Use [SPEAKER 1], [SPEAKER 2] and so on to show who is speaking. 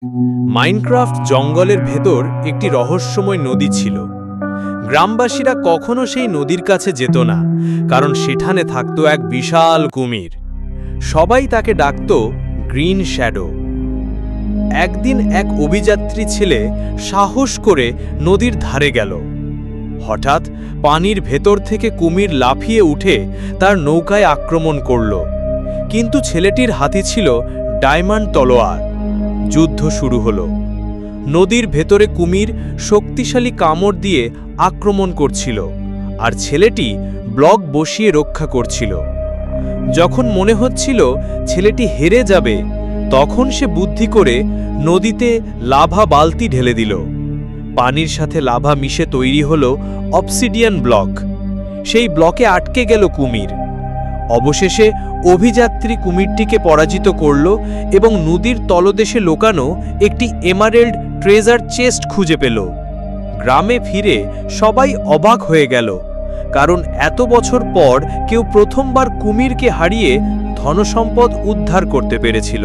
[SPEAKER 1] Minecraft জঙ্গলের ভেতর একটি রহস্যময় নদী ছিল। গ্রামবাসীরা কখনো সেই নদীর কাছে যেত না, কারণ সেখানে থাকত এক বিশাল কুমির। সবাই তাকে ডাকত গ্রিন শ্যাডো। একদিন এক অভিযাত্রী ছেলে সাহস করে নদীর ধারে গেল। হঠাৎ পানির ভেতর থেকে কুমির লাফিয়ে উঠে তার নৌকায় আক্রমণ করল, কিন্তু ছেলেটির হাতে ছিল ডায়মন্ড তলোয়ার। যুদ্ধ শুরু হলো। নদীর ভেতরে কুমির শক্তিশালী কামড় দিয়ে আক্রমণ করছিল, আর ছেলেটি ব্লক বসিয়ে রক্ষা করছিল। যখন মনে হচ্ছিল ছেলেটি হেরে যাবে, তখন সে বুদ্ধি করে নদীতে লাভা বালতি ঢেলে দিল। পানির সাথে লাভা মিশে তৈরি হলো অবসিডিয়ান ব্লক। সেই ব্লকে আটকে গেল কুমির। অবশেষে অভিযাত্রী কুমিরটিকে পরাজিত করল এবং নদীর তলদেশে লুকানো একটি এমারেল্ড ট্রেজার চেস্ট খুঁজে পেল। গ্রামে ফিরে সবাই অবাক হয়ে গেল, কারণ এত বছর পর কেউ প্রথমবার কুমিরকে হারিয়ে ধনসম্পদ উদ্ধার করতে পেরেছিল।